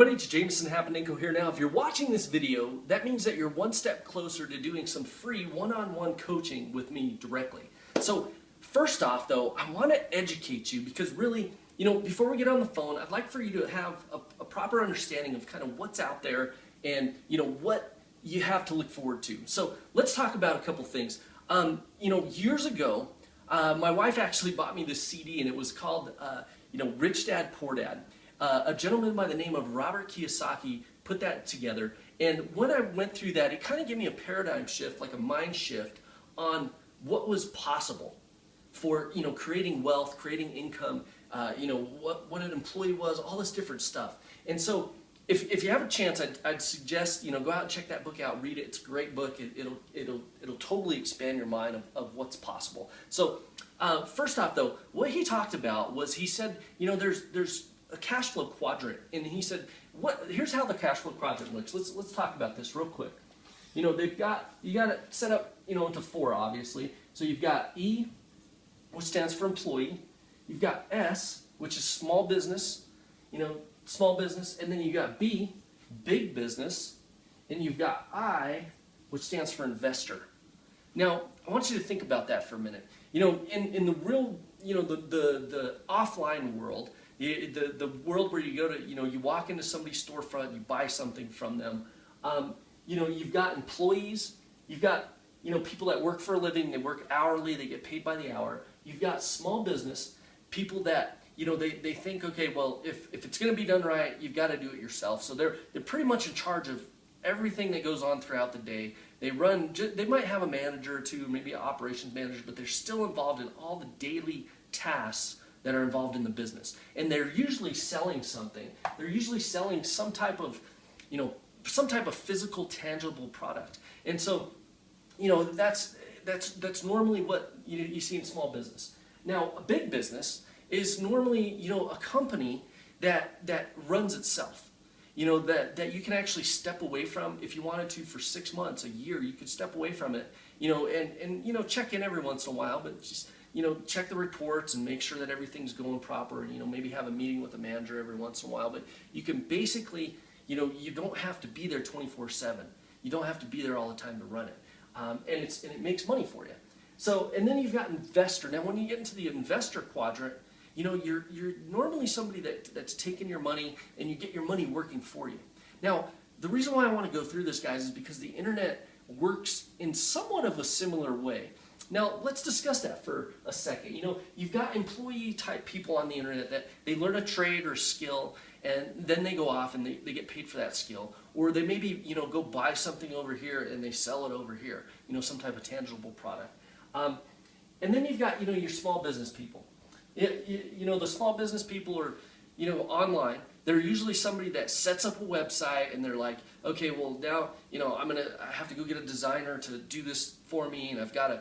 everybody, it's Jameson Hapanenko here. Now, if you're watching this video, that means that you're one step closer to doing some free one-on-one coaching with me directly. So first off though, I want to educate you because really, before we get on the phone, I'd like for you to have a proper understanding of kind of what's out there and, what you have to look forward to. So let's talk about a couple things. Years ago, my wife actually bought me this CD and it was called, Rich Dad, Poor Dad. A gentleman by the name of Robert Kiyosaki put that together, and when I went through that, it kind of gave me a paradigm shift, like a mind shift on what was possible for creating wealth, creating income, what an employee was, all this different stuff. And so if you have a chance, I'd suggest go out and check that book out, read it. It's a great book. It'll totally expand your mind of what's possible. So first off though, what he talked about was, he said there's a cash flow quadrant, and he said, here's how the cash flow quadrant looks. Let's talk about this real quick. You got it set up into 4, obviously. So you've got E, which stands for employee. You've got S, which is small business, small business, and then you got B, big business, and you've got I, which stands for investor. Now, I want you to think about that for a minute. In the real, the offline world, the world where you go to, you walk into somebody's storefront, you buy something from them. You've got employees, you've got, people that work for a living, they work hourly, they get paid by the hour. You've got small business, people that, they think, okay, well, if it's going to be done right, you've got to do it yourself. So they're pretty much in charge of everything that goes on throughout the day. They might have a manager or two, maybe an operations manager, but they're still involved in all the daily tasks that are involved in the business. And they're usually selling something. They're usually selling some type of physical, tangible product. And so, that's normally what you see in small business. Now, a big business is normally, a company that runs itself. That you can actually step away from if you wanted to for 6 months, a year. You could step away from it, and check in every once in a while, but just check the reports and make sure that everything's going proper, and maybe have a meeting with the manager every once in a while. But you can basically, you don't have to be there 24/7. You don't have to be there all the time to run it, and it makes money for you. So, and then you've got investor. Now, when you get into the investor quadrant, you're normally somebody that's taking your money and you get your money working for you. Now, the reason why I want to go through this, guys, is because the internet works in somewhat of a similar way. Now, let's discuss that for a second. You've got employee type people on the internet that they learn a trade or skill, and then they go off and they get paid for that skill. Or they maybe, go buy something over here and they sell it over here, some type of tangible product. And then you've got, your small business people. The small business people are, online. They're usually somebody that sets up a website and they're like, okay, well now, I have to go get a designer to do this for me, and I've got to,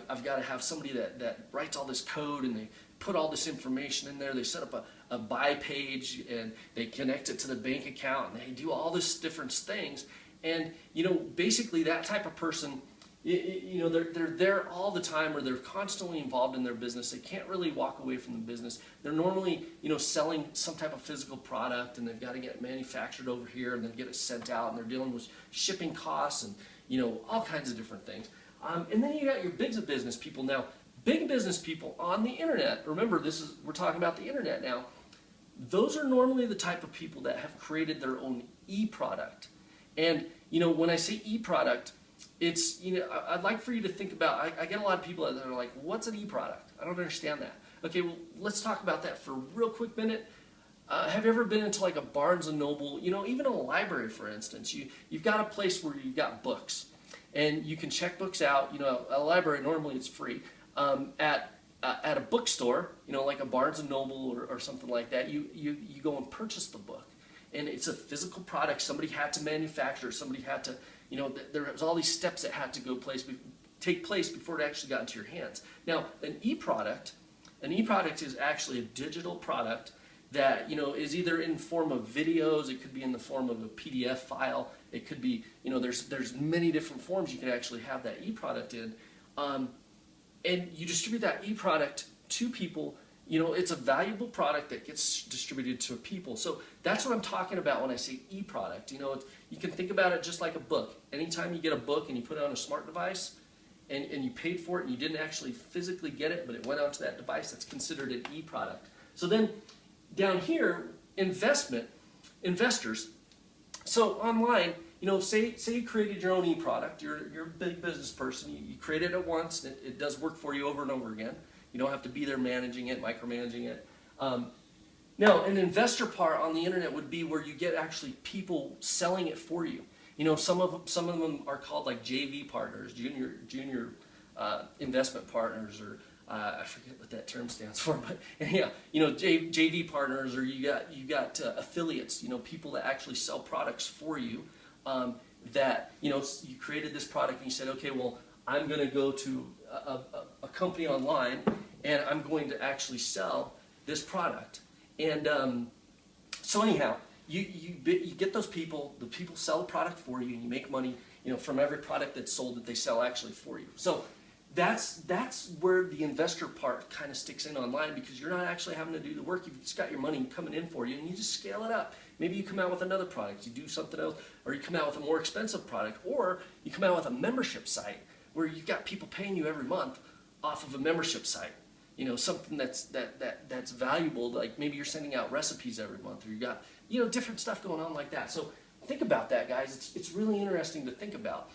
I've got to have somebody that writes all this code, and they put all this information in there. They set up a buy page and they connect it to the bank account, and they do all this different things. And, basically that type of person, they're there all the time, or they're constantly involved in their business. They can't really walk away from the business. They're normally, selling some type of physical product, and they've got to get it manufactured over here and then get it sent out, and they're dealing with shipping costs and, all kinds of different things. And then you got your big business people. Now, big business people on the internet, remember we're talking about the internet now, those are normally the type of people that have created their own e-product. And, when I say e-product, it's, I'd like for you to think about, I get a lot of people that are like, what's an e-product? I don't understand that. Okay, well, let's talk about that for a real quick minute. Have you ever been into like a Barnes & Noble, even a library, for instance? You've got a place where you've got books, and you can check books out. A library, normally it's free. At a bookstore, like a Barnes & Noble or something like that, you go and purchase the book. And it's a physical product. Somebody had to manufacture. Somebody had to, there was all these steps that had to take place before it actually got into your hands. Now, an e-product is actually a digital product that, is either in form of videos. It could be in the form of a PDF file. It could be, there's many different forms you can actually have that e-product in. And you distribute that e-product to people it's a valuable product that gets distributed to people. So that's what I'm talking about when I say e-product. You can think about it just like a book. Anytime you get a book and you put it on a smart device and you paid for it and you didn't actually physically get it, but it went onto that device, that's considered an e-product. So then down here, investors. So online, say you created your own e-product. You're a big business person. You created it once, and it does work for you over and over again. You don't have to be there managing it, micromanaging it. Now, an investor part on the internet would be where you get actually people selling it for you. Some of them are called like JV partners, junior investment partners, or I forget what that term stands for, but yeah, JV partners, or you got affiliates. People that actually sell products for you. That you created this product and you said, okay, well, I'm going to go to a company online and I'm going to actually sell this product. And so anyhow, you get those people, the people sell the product for you, and you make money from every product that's sold that they sell actually for you. So that's where the investor part kind of sticks in online, because you're not actually having to do the work. You've just got your money coming in for you, and you just scale it up. Maybe you come out with another product, you do something else, or you come out with a more expensive product, or you come out with a membership site where you've got people paying you every month off of a membership site. Something that's valuable, like maybe you're sending out recipes every month, or you got different stuff going on like that. So think about that, guys. It's really interesting to think about.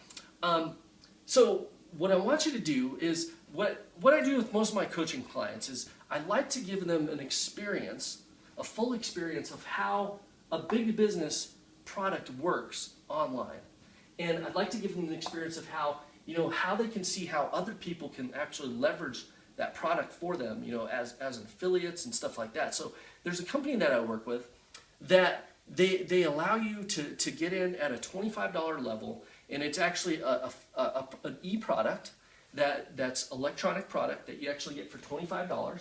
So what I want you to do is what I do with most of my coaching clients is I like to give them an experience, a full experience of how a big business product works online, and I'd like to give them an experience of how they can see how other people can actually leverage that product for them, as affiliates and stuff like that. So there's a company that I work with that they allow you to get in at a $25 level, and it's actually an e-product that's electronic product that you actually get for $25.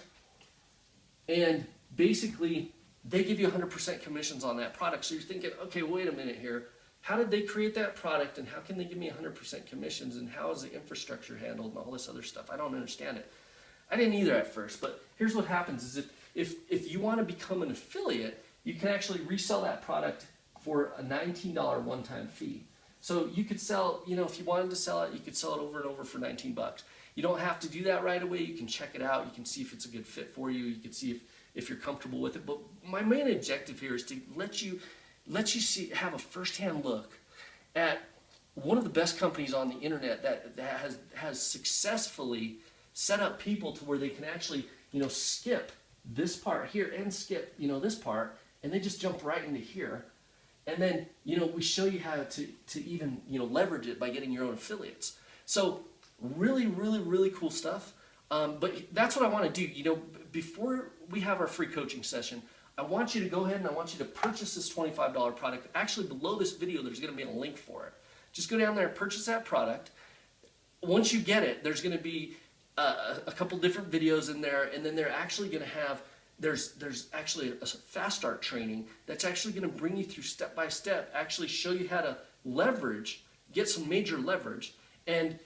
And basically, they give you 100% commissions on that product. So you're thinking, okay, wait a minute here. How did they create that product, and how can they give me 100% commissions, and how is the infrastructure handled and all this other stuff? I don't understand it. I didn't either at first, but here's what happens is if you want to become an affiliate, you can actually resell that product for a $19 one-time fee. So you could sell, if you wanted to sell it, you could sell it over and over for 19 bucks. You don't have to do that right away. You can check it out. You can see if it's a good fit for you. You can see if you're comfortable with it. But my main objective here is to let you have a first-hand look at one of the best companies on the internet that has successfully set up people to where they can actually skip this part here and skip this part, and they just jump right into here. And then we show you how to even leverage it by getting your own affiliates. So really, really, really cool stuff. But that's what I want to do. Before we have our free coaching session, I want you to go ahead and I want you to purchase this $25 product. Actually, below this video, there's going to be a link for it. Just go down there and purchase that product. Once you get it, there's going to be a couple different videos in there, and then they're actually going to have there's actually a fast start training that's actually going to bring you through step by step, actually show you how to leverage, get some major leverage. And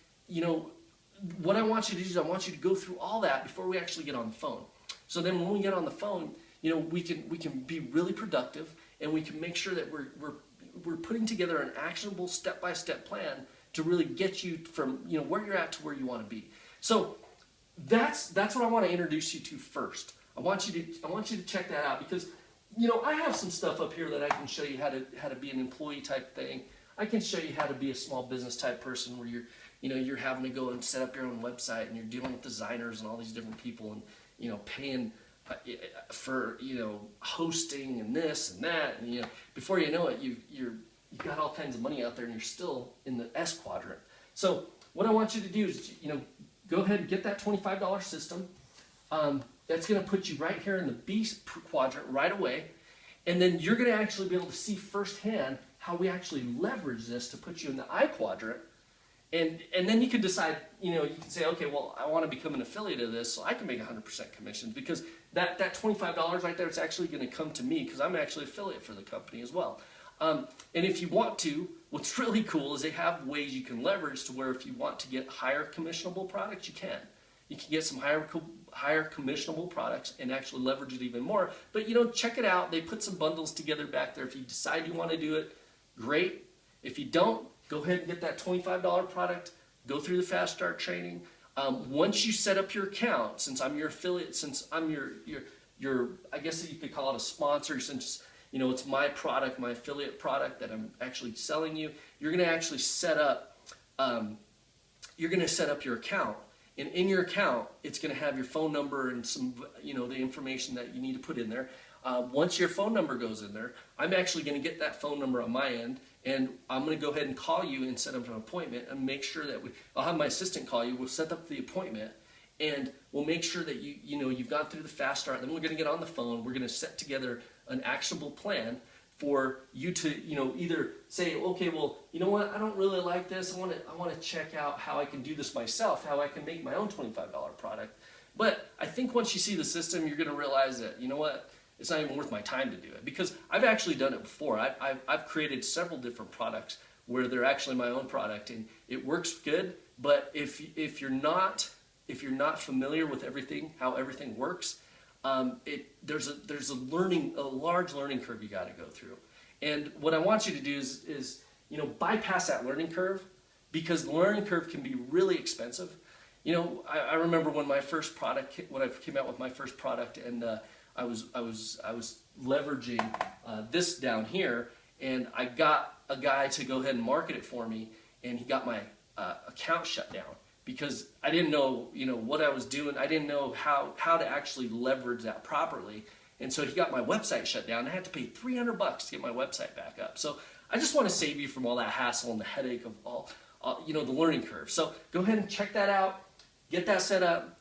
what I want you to do is I want you to go through all that before we actually get on the phone. So then when we get on the phone, we can be really productive, and we can make sure that we're putting together an actionable step by step plan to really get you from where you're at to where you want to be. So that's what I want to introduce you to first. I want you to check that out, because I have some stuff up here that I can show you how to be an employee type thing. I can show you how to be a small business type person where you're having to go and set up your own website, and you're dealing with designers and all these different people, and paying for hosting and this and that, and before you know it, you've got all kinds of money out there, and you're still in the S quadrant. So what I want you to do is go ahead and get that $25 system. That's going to put you right here in the B quadrant right away. And then you're going to actually be able to see firsthand how we actually leverage this to put you in the I quadrant. And then you can decide, you can say, okay, well, I want to become an affiliate of this so I can make 100% commission, because that $25 right there is actually going to come to me, because I'm actually affiliate for the company as well. And if you want to, what's really cool is they have ways you can leverage to where if you want to get higher commissionable products, you can. You can get some higher higher commissionable products and actually leverage it even more. But check it out. They put some bundles together back there. If you decide you want to do it, great. If you don't, go ahead and get that $25 product. Go through the Fast Start training. Once you set up your account, since I'm your affiliate, since I'm your I guess you could call it a sponsor, since it's my product, my affiliate product that I'm actually selling you, you're going to actually set up your account. And in your account, it's going to have your phone number and some, the information that you need to put in there. Once your phone number goes in there, I'm actually going to get that phone number on my end, and I'm going to go ahead and call you and set up an appointment and make sure that I'll have my assistant call you. We'll set up the appointment, and we'll make sure that you've gone through the Fast Start. Then we're going to get on the phone. We're going to set together an actionable plan for you to, either say, okay, well, you know what, I don't really like this. I want to check out how I can do this myself, how I can make my own $25 product. But I think once you see the system, you're going to realize that, you know what, it's not even worth my time to do it, because I've actually done it before. I've created several different products where they're actually my own product, and it works good. But if you're not familiar with how everything works, there's a large learning curve you got to go through. And what I want you to do is bypass that learning curve, because the learning curve can be really expensive. I remember when I came out with my first product, and I was leveraging this down here, and I got a guy to go ahead and market it for me, and he got my account shut down because I didn't know what I was doing. I didn't know how to actually leverage that properly, and so he got my website shut down. I had to pay $300 to get my website back up. So I just want to save you from all that hassle and the headache of all the learning curve. So go ahead and check that out. Get that set up.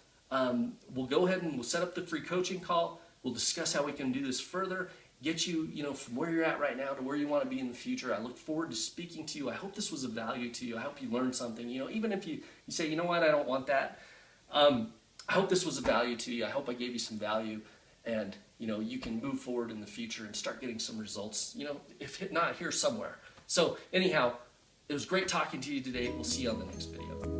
We'll go ahead and we'll set up the free coaching call. We'll discuss how we can do this further, get you, from where you're at right now to where you want to be in the future. I look forward to speaking to you. I hope this was of value to you. I hope you learned something. Even if you say, you know what, I don't want that. I hope this was of value to you. I hope I gave you some value, and you can move forward in the future and start getting some results. If not, here somewhere. So anyhow, it was great talking to you today. We'll see you on the next video.